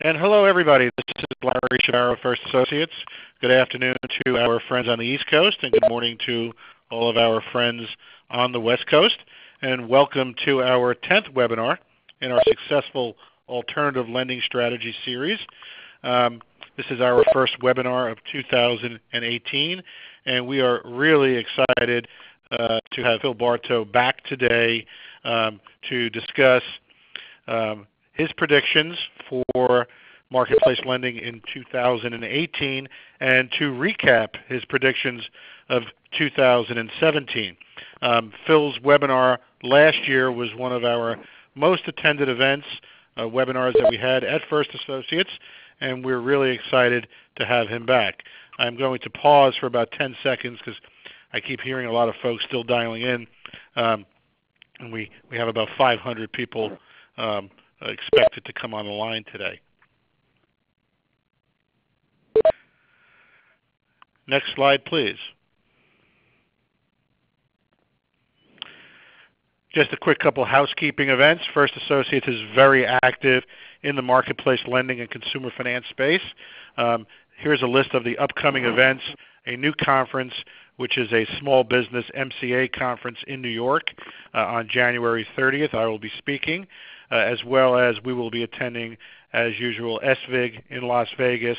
And hello, everybody. This is Larry Shabaro, First Associates. Good afternoon to our friends on the East Coast, and good morning to all of our friends on the West Coast. And welcome to our 10th webinar in our successful Alternative Lending Strategy series. This is our first webinar of 2018, and we are really excited to have Phil Bartow back today to discuss his predictions for marketplace lending in 2018 and to recap his predictions of 2017. Phil's webinar last year was one of our most attended events, webinars that we had at First Associates, and we're really excited to have him back. I'm going to pause for about 10 seconds because I keep hearing a lot of folks still dialing in, and we have about 500 people expected to come on the line today. Next slide, please. Just a quick couple housekeeping events. First Associates is very active in the marketplace lending and consumer finance space. Here's a list of the upcoming events. A new conference, which is a small business MCA conference in New York on January 30th. I will be speaking, as well as we will be attending, as usual, SVIG in Las Vegas.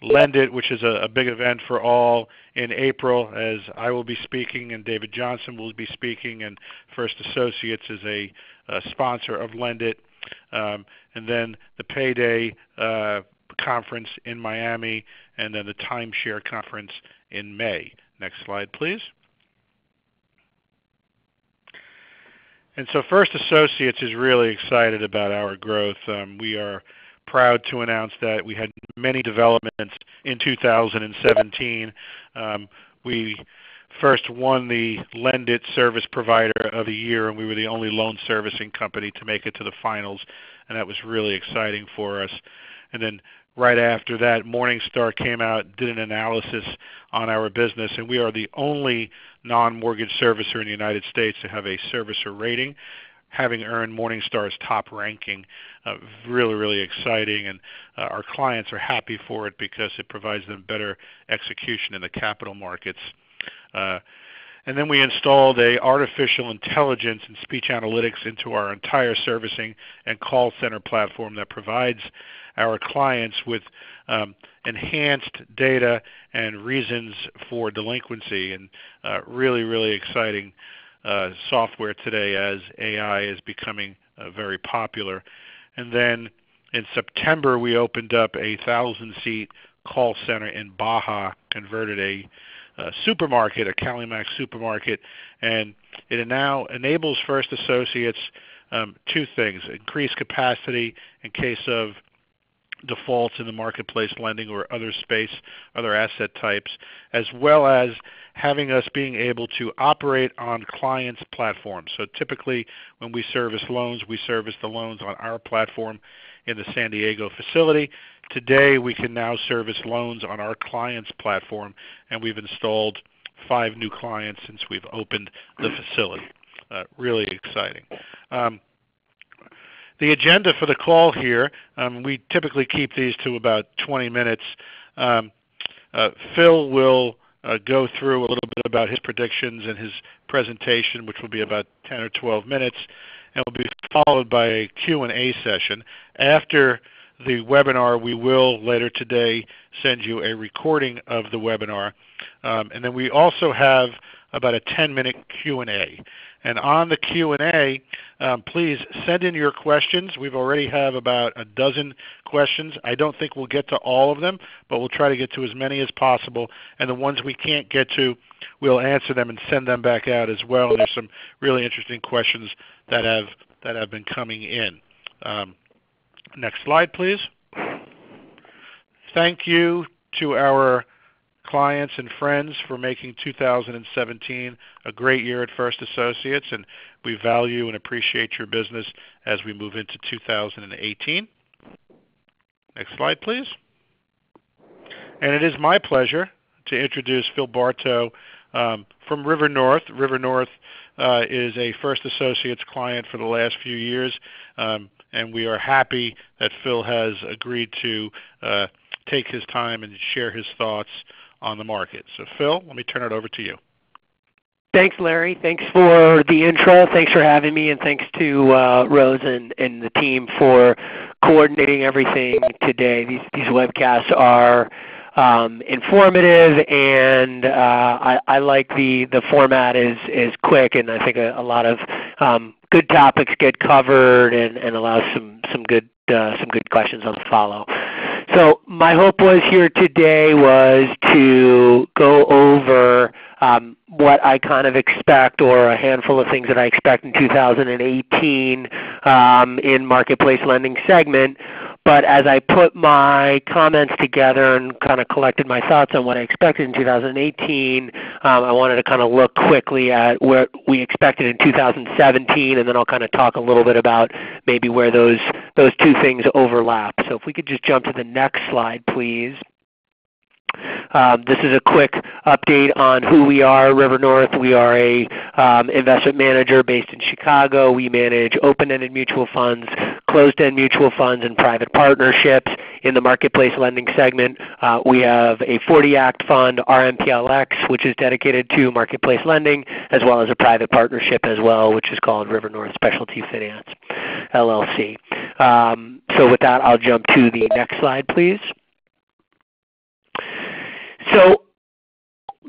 Lend It, which is a big event for all in April, as I will be speaking and David Johnson will be speaking, and First Associates is a sponsor of Lend It. And then the Payday conference in Miami, and then the Timeshare conference in May. Next slide, please. And so First Associates is really excited about our growth. We are proud to announce that we had many developments in 2017. We first won the Lend It Service Provider of the Year, and we were the only loan servicing company to make it to the finals, and that was really exciting for us. And then right after that, Morningstar came out, did an analysis on our business, and we are the only non-mortgage servicer in the United States to have a servicer rating, having earned Morningstar's top ranking. Really, really exciting, and our clients are happy for it because it provides them better execution in the capital markets. And then we installed a artificial intelligence and speech analytics into our entire servicing and call center platform that provides our clients with enhanced data and reasons for delinquency, and really, really exciting software today as AI is becoming very popular. And then in September, we opened up a 1,000-seat call center in Baja, converted a supermarket, a CaliMax supermarket, and it now enables First Associates two things: increased capacity in case of defaults in the marketplace lending or other space, other asset types, as well as having us being able to operate on clients' platforms. So typically when we service loans, we service the loans on our platform in the San Diego facility. Today we can now service loans on our client's platform, and we've installed 5 new clients since we've opened the facility. Really exciting. The agenda for the call here, we typically keep these to about 20 minutes. Phil will go through a little bit about his predictions and his presentation, which will be about 10 or 12 minutes, and will be followed by a Q&A session. After the webinar, we will later today send you a recording of the webinar. And then we also have about a 10-minute Q&A. And on the Q&A, please send in your questions. We've already have about a dozen questions. I don't think we'll get to all of them, but we'll try to get to as many as possible. And the ones we can't get to, we'll answer them and send them back out as well. And there's some really interesting questions that have been coming in. Next slide, please. Thank you to our clients and friends for making 2017 a great year at First Associates, and we value and appreciate your business as we move into 2018. Next slide, please. And it is my pleasure to introduce Phil Bartow from RiverNorth. RiverNorth is a First Associates client for the last few years, and and we are happy that Phil has agreed to take his time and share his thoughts on the market. So Phil, let me turn it over to you. Thanks, Larry. Thanks for the intro. Thanks for having me, and thanks to Rose and the team for coordinating everything today. These webcasts are informative, and I like the format is quick, and I think a lot of good topics get covered and allows some good questions on the follow. So my hope was here today was to go over what I kind of expect, or a handful of things that I expect in 2018 in marketplace lending segment. But as I put my comments together and kind of collected my thoughts on what I expected in 2018, I wanted to kind of look quickly at what we expected in 2017, and then I'll kind of talk a little bit about maybe where those two things overlap. So if we could just jump to the next slide, please. This is a quick update on who we are. RiverNorth, we are a investment manager based in Chicago. We manage open-ended mutual funds, closed-end mutual funds, and private partnerships. In the marketplace lending segment, we have a 40 Act fund, RMPLX, which is dedicated to marketplace lending, as well as a private partnership as well, which is called RiverNorth Specialty Finance, LLC. So with that, I'll jump to the next slide, please. So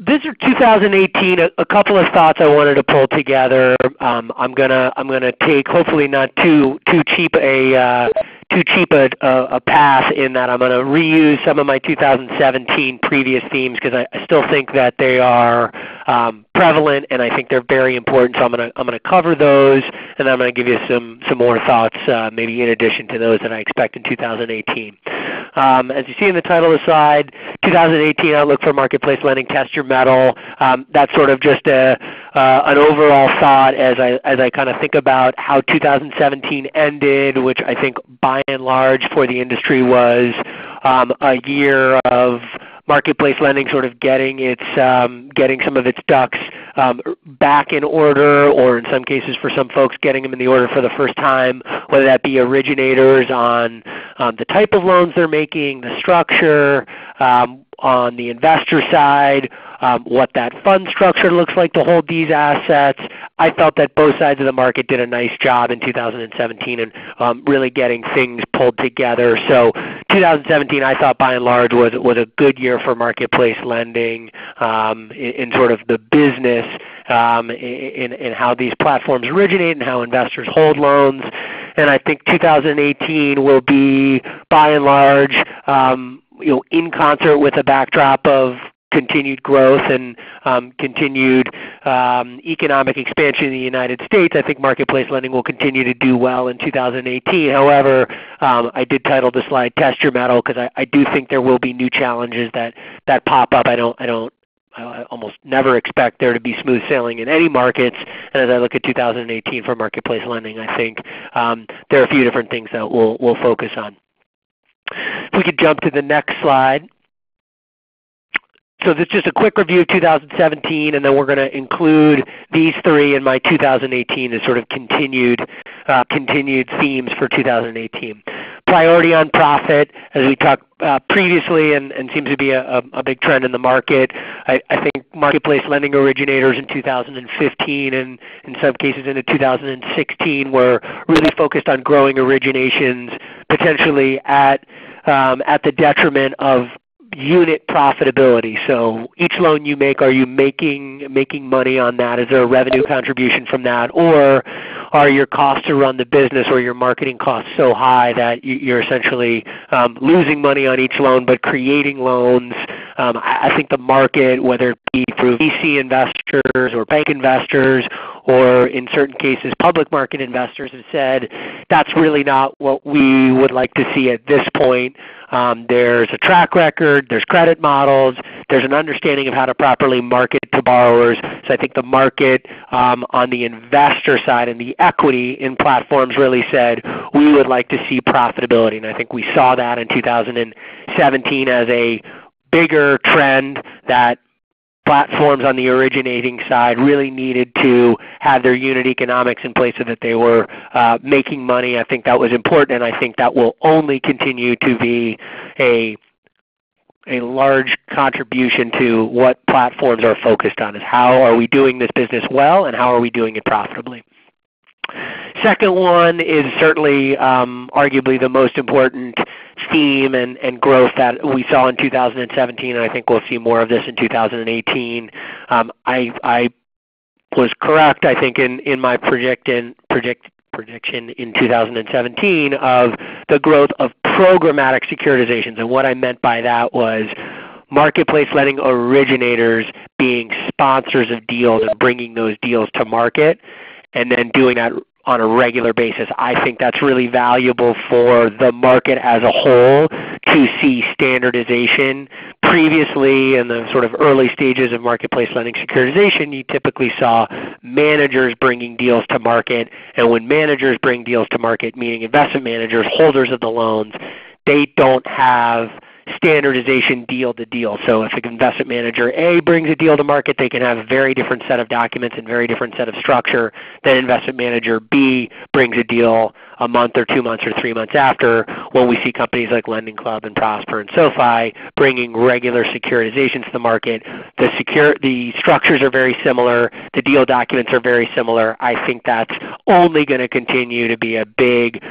this is 2018. A couple of thoughts I wanted to pull together. I'm gonna take, hopefully not too cheap a path in that I'm going to reuse some of my 2017 previous themes, because I still think that they are prevalent, and I think they're very important. So I'm gonna cover those, and I'm going to give you some more thoughts, maybe in addition to those that I expect in 2018. As you see in the title of the slide, 2018 Outlook for Marketplace Lending, Test Your Mettle. That's sort of just an overall thought as I kind of think about how 2017 ended, which I think by and large for the industry was a year of marketplace lending sort of getting some of its ducks back in order, or in some cases for some folks getting them in the order for the first time, whether that be originators on the type of loans they're making, the structure, on the investor side, what that fund structure looks like to hold these assets. I felt that both sides of the market did a nice job in 2017 and really getting things pulled together. So 2017, I thought by and large was a good year for marketplace lending in sort of the business, in how these platforms originate and how investors hold loans. And I think 2018 will be by and large, in concert with a backdrop of continued growth and continued economic expansion in the United States. I think marketplace lending will continue to do well in 2018. However, I did title the slide "Test Your Mettle" because I do think there will be new challenges that pop up. I almost never expect there to be smooth sailing in any markets. And as I look at 2018 for marketplace lending, I think there are a few different things that we'll focus on. If we could jump to the next slide. So this is just a quick review of 2017, and then we're going to include these three in my 2018 as sort of continued themes for 2018. Priority on profit, as we talked previously, and seems to be a big trend in the market. I think marketplace lending originators in 2015 and in some cases into 2016 were really focused on growing originations, potentially at the detriment of unit profitability. So each loan you make, are you making money on that? Is there a revenue contribution from that? Or are your costs to run the business or your marketing costs so high that you're essentially losing money on each loan but creating loans? I think the market, whether it be through VC investors or bank investors or in certain cases public market investors, have said that's really not what we would like to see at this point. There's a track record, there's credit models, there's an understanding of how to properly market to borrowers. So I think the market on the investor side and the equity in platforms really said we would like to see profitability. And I think we saw that in 2017 as a bigger trend that platforms on the originating side really needed to have their unit economics in place so that they were making money. I think that was important, and I think that will only continue to be a large contribution to what platforms are focused on, is how are we doing this business well and how are we doing it profitably. Second one is certainly arguably the most important theme and growth that we saw in 2017, and I think we'll see more of this in 2018. I was correct, I think, in my prediction in 2017 of the growth of programmatic securitizations. And what I meant by that was marketplace lending originators being sponsors of deals and bringing those deals to market and then doing that on a regular basis. I think that's really valuable for the market as a whole to see standardization. Previously, in the sort of early stages of marketplace lending securitization, you typically saw managers bringing deals to market, and when managers bring deals to market, meaning investment managers, holders of the loans, they don't have standardization deal to deal. So if an investment manager A brings a deal to market, they can have a very different set of documents and very different set of structure than investment manager B brings a deal a month or 2 months or 3 months after, when we see companies like Lending Club and Prosper and SoFi bringing regular securitizations to the market. The structures are very similar. The deal documents are very similar. I think that's only going to continue to be a big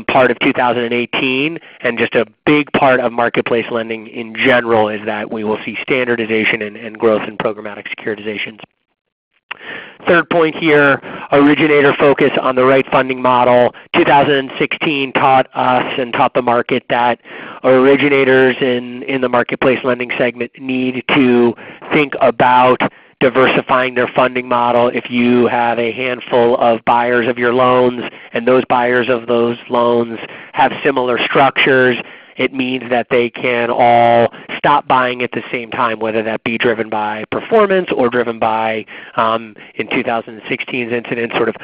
part of 2018, and just a big part of marketplace lending in general is that we will see standardization and growth in programmatic securitizations. Third point here, originator focus on the right funding model. 2016 taught us and taught the market that originators in the marketplace lending segment need to think about diversifying their funding model. If you have a handful of buyers of your loans and those buyers of those loans have similar structures, it means that they can all stop buying at the same time, whether that be driven by performance or driven by, in 2016's incident, sort of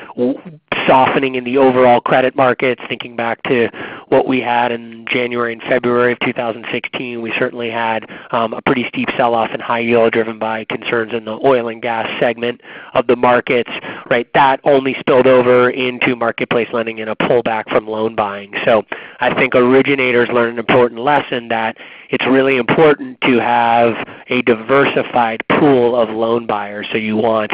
softening in the overall credit markets. Thinking back to what we had in January and February of 2016, we certainly had a pretty steep sell-off in high yield driven by concerns in the oil and gas segment of the markets. Right, that only spilled over into marketplace lending and a pullback from loan buying. So I think originators learned an important lesson that it's really important to have a diversified pool of loan buyers. So you want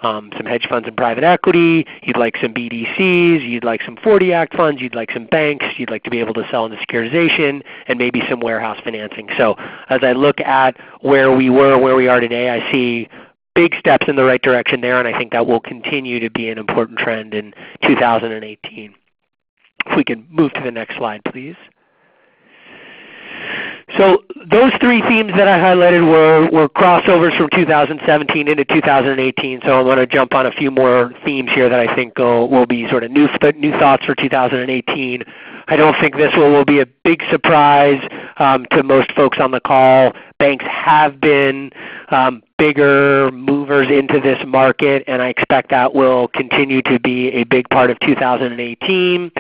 some hedge funds and private equity, you'd like some BDCs, you'd like some 40 Act funds, you'd like some banks, you'd like to be able to sell into securitization, and maybe some warehouse financing. So as I look at where we were, where we are today, I see big steps in the right direction there, and I think that will continue to be an important trend in 2018. If we can move to the next slide, please. So those three themes that I highlighted were crossovers from 2017 into 2018. So I want to jump on a few more themes here that I think will be sort of new thoughts for 2018. I don't think this will be a big surprise to most folks on the call. Banks have been bigger movers into this market, and I expect that will continue to be a big part of 2018.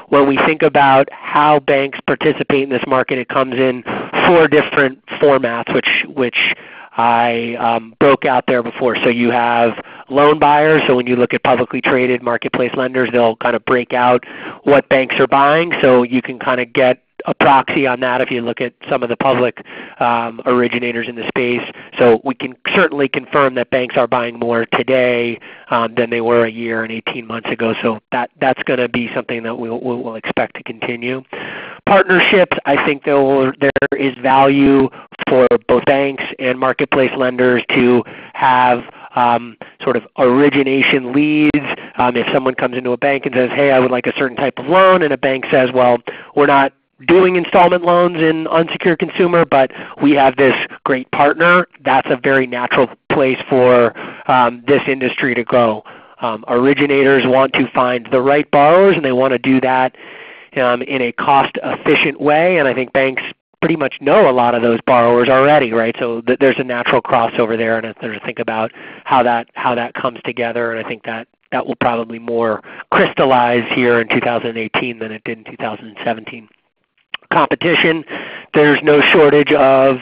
When we think about how banks participate in this market, it comes in 4 different formats, which I broke out there before. So you have loan buyers. So when you look at publicly traded marketplace lenders, they'll kind of break out what banks are buying. So you can kind of get a proxy on that if you look at some of the public originators in the space. So we can certainly confirm that banks are buying more today than they were a year and 18 months ago. So that's going to be something that we'll expect to continue. Partnerships, I think there is value for both banks and marketplace lenders to have sort of origination leads. If someone comes into a bank and says, hey, I would like a certain type of loan, and a bank says, well, we're not doing installment loans in unsecured consumer, but we have this great partner, that's a very natural place for this industry to go. Originators want to find the right borrowers, and they want to do that in a cost-efficient way, and I think banks pretty much know a lot of those borrowers already, right? So there's a natural crossover there, and there's to think about how that comes together, and I think that will probably more crystallize here in 2018 than it did in 2017. Competition, there's no shortage of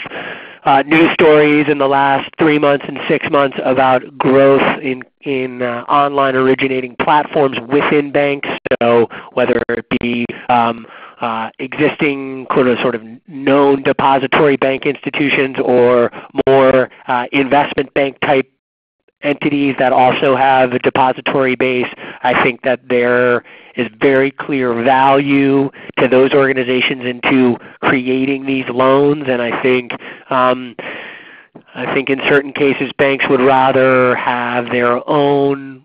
news stories in the last 3 months and 6 months about growth in online originating platforms within banks. So whether it be existing sort of known depository bank institutions or more investment bank type entities that also have a depository base, I think that there is very clear value to those organizations into creating these loans, and I think in certain cases banks would rather have their own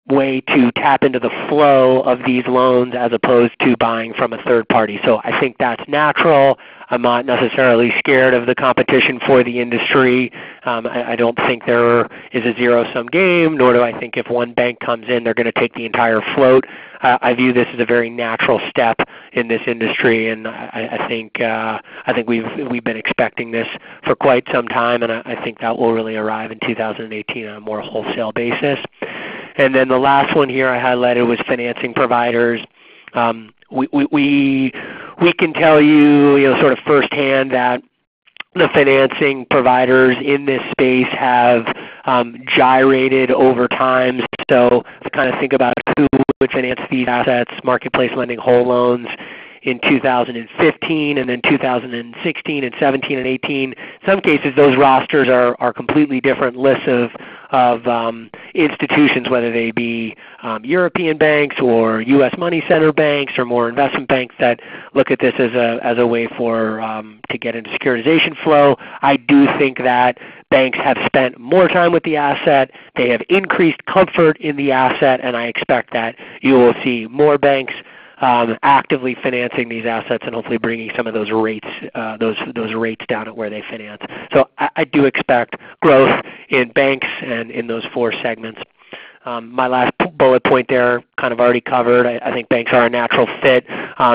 way to tap into the flow of these loans as opposed to buying from a third party. So I think that's natural. I'm not necessarily scared of the competition for the industry. I don't think there is a zero-sum game, nor do I think if one bank comes in, they're going to take the entire float. I view this as a very natural step in this industry, and I think we've been expecting this for quite some time, and I think that will really arrive in 2018 on a more wholesale basis. And then the last one here I highlighted was financing providers. We can tell you, sort of firsthand that the financing providers in this space have gyrated over time. So to kind of think about who would finance these assets, marketplace lending whole loans in 2015 and then 2016 and 17 and 18. In some cases, those rosters are completely different lists of institutions, whether they be European banks or U.S. money center banks or more investment banks that look at this as a way for to get into securitization flow. I do think that banks have spent more time with the asset. They have increased comfort in the asset, and I expect that you will see more banks actively financing these assets and hopefully bringing some of those rates down at where they finance. So I do expect growth in banks and in those four segments. My last bullet point there kind of already covered. I think banks are a natural fit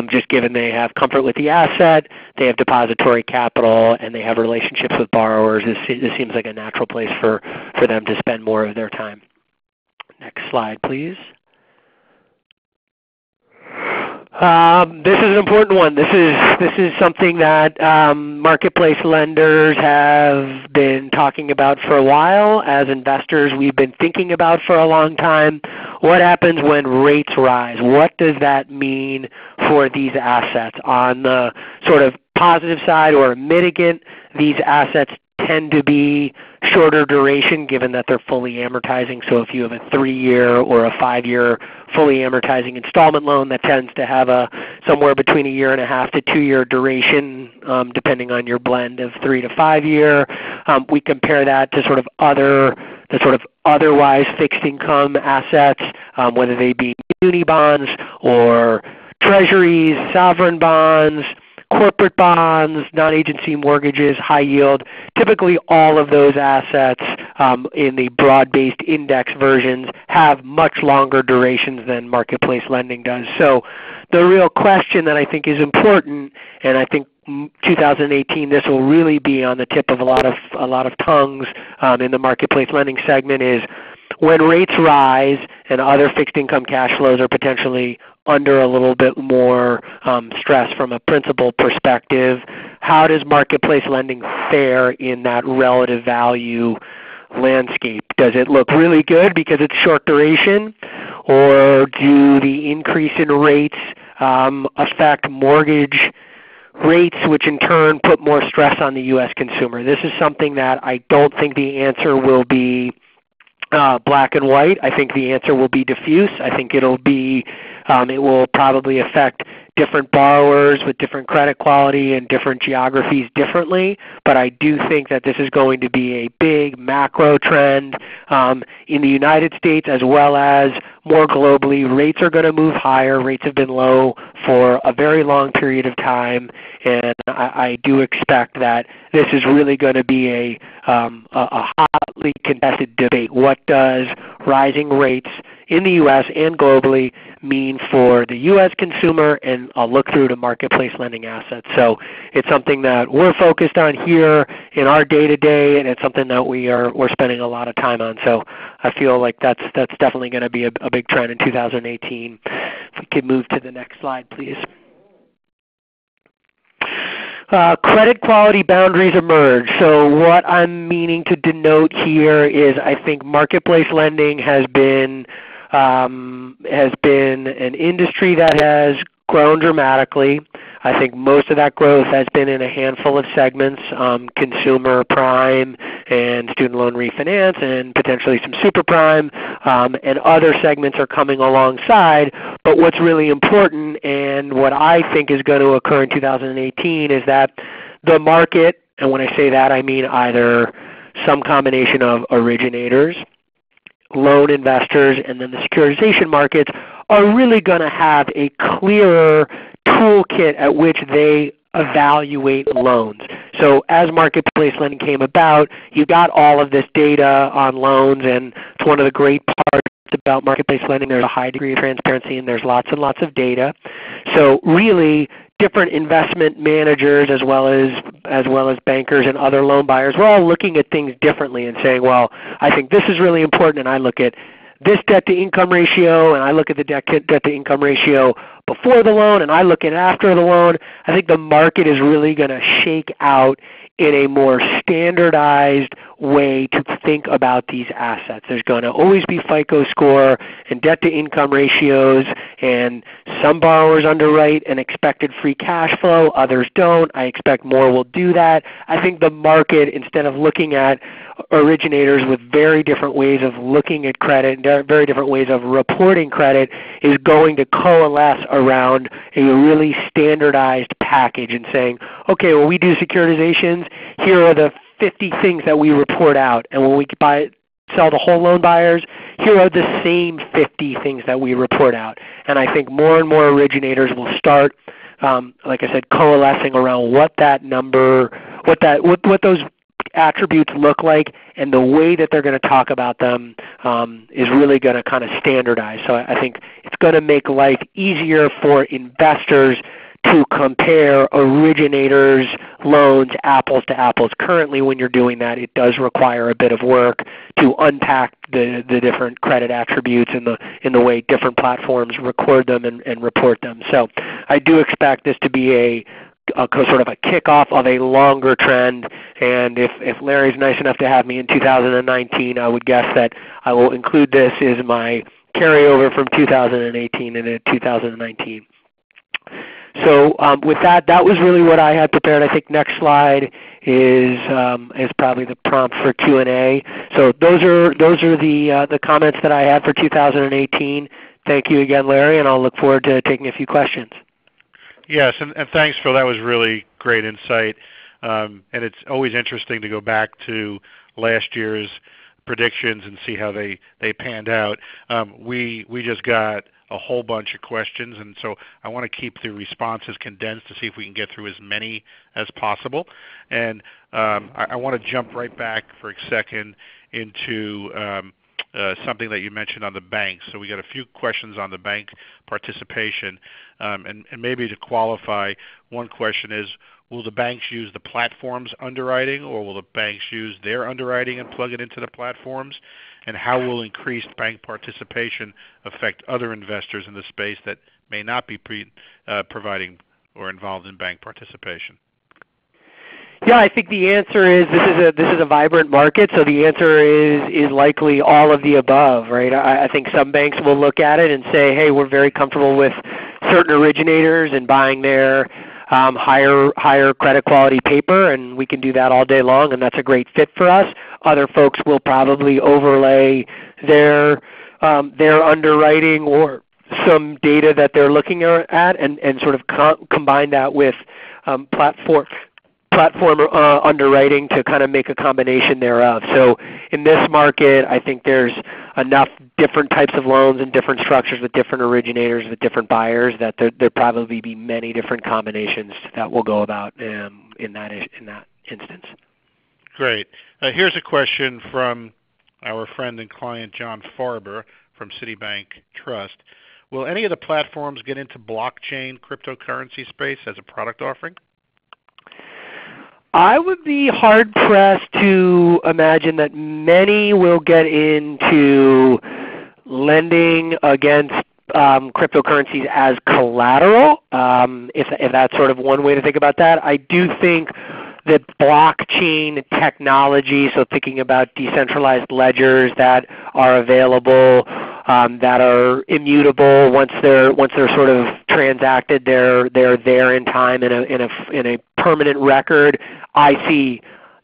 just given they have comfort with the asset, they have depository capital, and they have relationships with borrowers. This seems like a natural place for them to spend more of their time. Next slide, please. This is an important one. This is something that marketplace lenders have been talking about for a while. As investors, we've been thinking about for a long time. What happens when rates rise? What does that mean for these assets? On the sort of positive side or mitigant, these assets tend to be shorter duration given that they're fully amortizing. So if you have a 3-year or a 5-year fully amortizing installment loan, that tends to have a somewhere between 1.5 to 2-year duration, depending on your blend of 3 to 5 year. We compare that to the sort of otherwise fixed income assets, whether they be muni bonds or treasuries, sovereign bonds, corporate bonds, non-agency mortgages, high yield. Typically all of those assets in the broad-based index versions have much longer durations than marketplace lending does. So the real question that I think is important, and I think 2018 this will really be on the tip of a lot of tongues in the marketplace lending segment, is when rates rise and other fixed income cash flows are potentially under a little bit more stress from a principal perspective, how does marketplace lending fare in that relative value landscape? Does it look really good because it's short duration, or do the increase in rates affect mortgage rates, which in turn put more stress on the U.S. consumer? This is something that I don't think the answer will be black and white. I think the answer will be diffuse. I think it will probably affect different borrowers with different credit quality and different geographies differently, but I do think that this is going to be a big macro trend in the United States as well as more globally. Rates are going to move higher. Rates have been low for a very long period of time, and I do expect that this is really going to be a hotly contested debate. What does rising rates in the U.S. and globally mean for the U.S. consumer, and I'll look through to marketplace lending assets. So it's something that we're focused on here in our day-to-day, and it's something that we're spending a lot of time on. So I feel like that's definitely going to be a big trend in 2018. If we could move to the next slide, please. Credit quality boundaries emerge. So what I'm meaning to denote here is I think marketplace lending has been an industry that has grown dramatically. I think most of that growth has been in a handful of segments, consumer prime and student loan refinance and potentially some super prime, and other segments are coming alongside. But what's really important and what I think is going to occur in 2018 is that the market, and when I say that I mean either some combination of originators, loan investors, and then the securitization markets are really going to have a clearer toolkit at which they evaluate loans. So as marketplace lending came about, you got all of this data on loans, and it's one of the great parts about marketplace lending. There's a high degree of transparency and there's lots and lots of data. So really, different investment managers as well as bankers and other loan buyers, we're all looking at things differently and saying, well, I think this is really important, and I look at this debt-to-income ratio, and I look at the debt-to-income ratio before the loan, and I look at after the loan. I think the market is really going to shake out in a more standardized way to think about these assets. There's going to always be FICO score and debt-to-income ratios, and some borrowers underwrite an expected free cash flow, others don't. I expect more will do that. I think the market, instead of looking at originators with very different ways of looking at credit and very different ways of reporting credit, is going to coalesce around a really standardized package and saying, okay, when we do securitizations, here are the 50 things that we report out, and when we sell to whole loan buyers, here are the same 50 things that we report out. And I think more and more originators will start, like I said, coalescing around what that number, what those attributes look like, and the way that they're going to talk about them is really going to kind of standardize. So I think it's going to make life easier for investors to compare originators' loans apples to apples. Currently, when you're doing that, it does require a bit of work to unpack the different credit attributes in the way different platforms record them and report them. So I do expect this to be a sort of a kickoff of a longer trend, and if Larry's nice enough to have me in 2019, I would guess that I will include this as my carryover from 2018 into 2019. So with that was really what I had prepared. I think next slide is probably the prompt for Q&A. So those are the comments that I had for 2018. Thank you again, Larry, and I'll look forward to taking a few questions. Yes, and thanks, Phil. That was really great insight. And it's always interesting to go back to last year's predictions and see how they panned out. We just got a whole bunch of questions, and so I want to keep the responses condensed to see if we can get through as many as possible. And I want to jump right back for a second into something that you mentioned on the banks. So we got a few questions on the bank participation, and maybe to qualify, one question is, will the banks use the platform's underwriting, or will the banks use their underwriting and plug it into the platforms? And how will increased bank participation affect other investors in the space that may not be providing or involved in bank participation? Yeah, I think the answer is this is a vibrant market, so the answer is likely all of the above, right? I think some banks will look at it and say, hey, we're very comfortable with certain originators and buying their higher credit quality paper, and we can do that all day long, and that's a great fit for us. Other folks will probably overlay their underwriting or some data that they're looking at and sort of combine that with platform underwriting to kind of make a combination thereof. So in this market, I think there's enough different types of loans and different structures with different originators, with different buyers, that there probably be many different combinations that will go about in that instance. Great. Here's a question from our friend and client John Farber from Citibank Trust. Will any of the platforms get into blockchain cryptocurrency space as a product offering? I would be hard-pressed to imagine that many will get into lending against cryptocurrencies as collateral, if that's sort of one way to think about that. I do think that blockchain technology, so thinking about decentralized ledgers that are available, that are immutable once they're sort of transacted, they're there in time in a permanent record. I see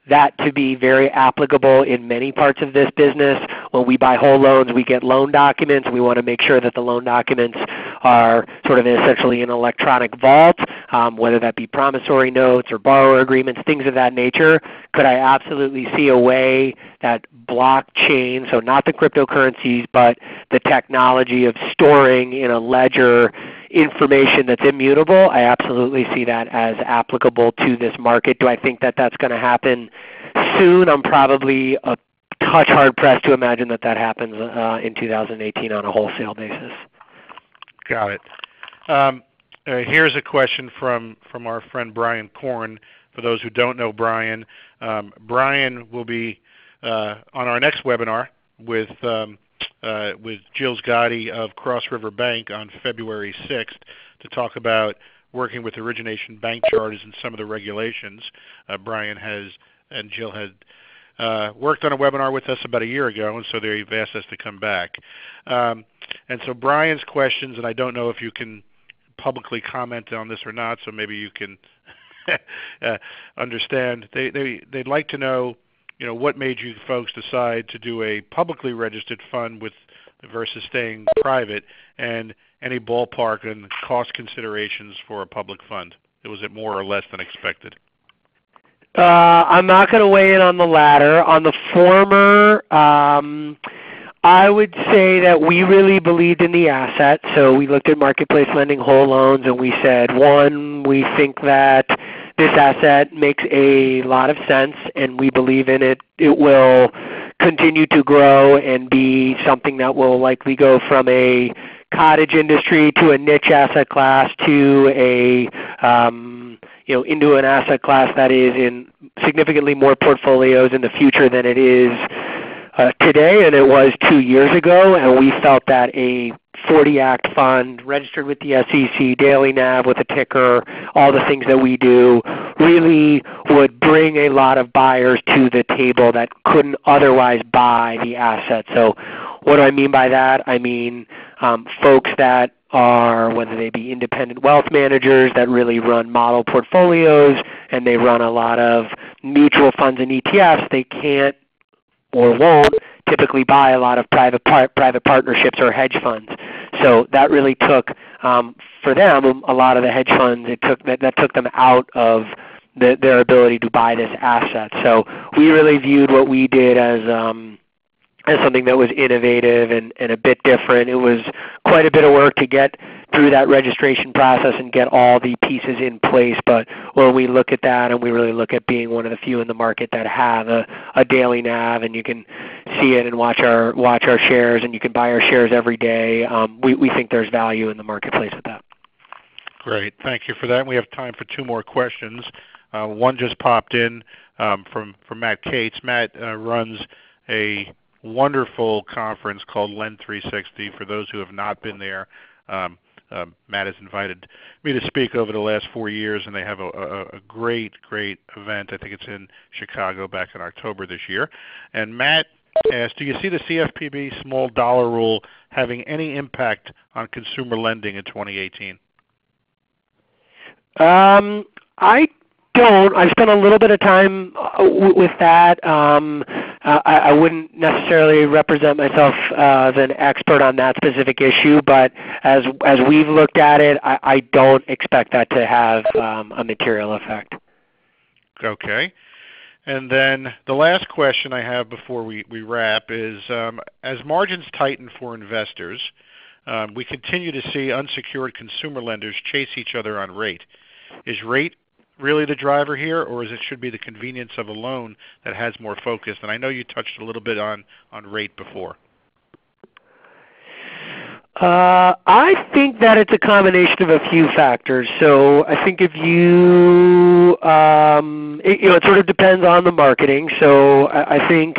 that to be very applicable in many parts of this business. When we buy whole loans, we get loan documents. We want to make sure that the loan documents are sort of essentially an electronic vault, whether that be promissory notes or borrower agreements, things of that nature. Could I absolutely see a way that blockchain, so not the cryptocurrencies, but the technology of storing in a ledger information that's immutable? I absolutely see that as applicable to this market. Do I think that that's going to happen soon? I'm probably a touch hard-pressed to imagine that that happens in 2018 on a wholesale basis. Got it. Here's a question from our friend Brian Korn. For those who don't know Brian, Brian will be on our next webinar with Jill Gotti of Cross River Bank on February 6th to talk about working with origination bank charters and some of the regulations. Brian and Jill had worked on a webinar with us about a year ago, and so they've asked us to come back. And so Brian's questions, and I don't know if you can publicly comment on this or not, so maybe you can understand. They'd like to know, what made you folks decide to do a publicly registered fund versus staying private, and any ballpark and cost considerations for a public fund? Was it more or less than expected? I'm not going to weigh in on the latter. On the former, I would say that we really believed in the asset. So we looked at marketplace lending whole loans and we said, one, we think that this asset makes a lot of sense and we believe in it. It will continue to grow and be something that will likely go from a cottage industry to a niche asset class to into an asset class that is in significantly more portfolios in the future than it is today and it was 2 years ago. And we felt that a 40 Act fund registered with the SEC, daily NAV with a ticker, all the things that we do, really would bring a lot of buyers to the table that couldn't otherwise buy the asset. So what do I mean by that? I mean folks that are, whether they be independent wealth managers that really run model portfolios and they run a lot of mutual funds and ETFs, they can't or won't typically buy a lot of private partnerships or hedge funds. So that really took, for them, a lot of the hedge funds, that took them out of their ability to buy this asset. So we really viewed what we did as something that was innovative and a bit different. It was quite a bit of work to get through that registration process and get all the pieces in place. But when we look at that and we really look at being one of the few in the market that have a daily NAV and you can see it and watch our shares and you can buy our shares every day, we think there's value in the marketplace with that. Great. Thank you for that. We have time for two more questions. One just popped in from Matt Cates. Matt runs a wonderful conference called Lend 360. For those who have not been there, Matt has invited me to speak over the last 4 years, and they have a great event. I think it's in Chicago back in October this year. And Matt asked, do you see the CFPB small dollar rule having any impact on consumer lending in 2018? I don't. I've spent a little bit of time with that. I wouldn't necessarily represent myself as an expert on that specific issue, but as we've looked at it, I don't expect that to have a material effect. Okay. And then the last question I have before we wrap is, as margins tighten for investors, we continue to see unsecured consumer lenders chase each other on rate. Is rate really the driver here, or should be the convenience of a loan that has more focus? And I know you touched a little bit on rate before. I think that it's a combination of a few factors. So I think if it sort of depends on the marketing. So I think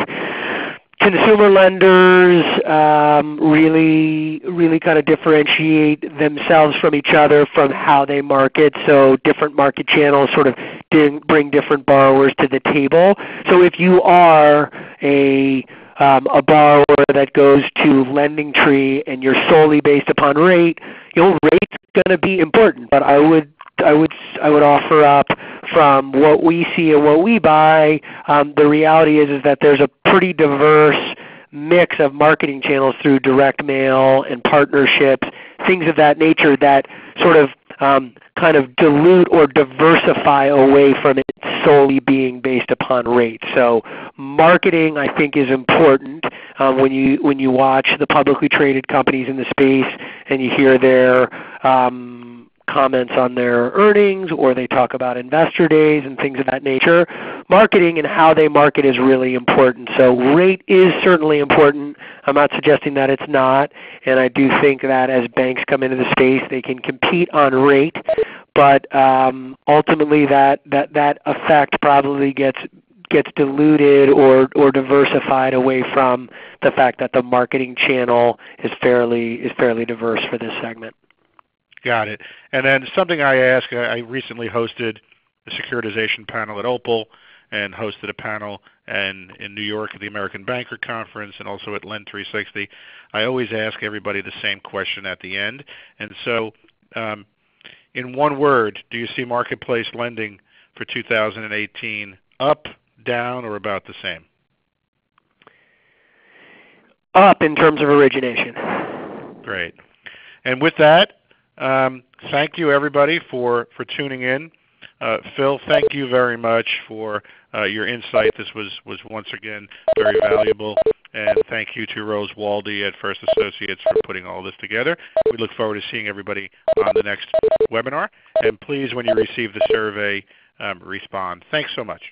consumer lenders really kind of differentiate themselves from each other from how they market. So different market channels sort of bring different borrowers to the table. So if you are a borrower that goes to LendingTree and you're solely based upon rate, rate's going to be important. But I would offer up, from what we see and what we buy, the reality is that there's a pretty diverse mix of marketing channels through direct mail and partnerships, things of that nature that sort of kind of dilute or diversify away from it solely being based upon rate. So marketing, I think, is important when you watch the publicly traded companies in the space and you hear their comments on their earnings, or they talk about investor days and things of that nature. Marketing and how they market is really important. So rate is certainly important. I'm not suggesting that it's not, and I do think that as banks come into the space, they can compete on rate, but ultimately that effect probably gets diluted or diversified away from the fact that the marketing channel is fairly diverse for this segment. Got it. And then something I ask, I recently hosted a securitization panel at Opal and hosted a panel in New York at the American Banker Conference and also at Lend 360. I always ask everybody the same question at the end. And so in one word, do you see marketplace lending for 2018 up, down, or about the same? Up in terms of origination. Great. And with that, thank you everybody for tuning in. Phil, thank you very much for your insight. This was once again very valuable. And thank you to Rose Waldy at First Associates for putting all this together. We look forward to seeing everybody on the next webinar. And please, when you receive the survey, respond. Thanks so much.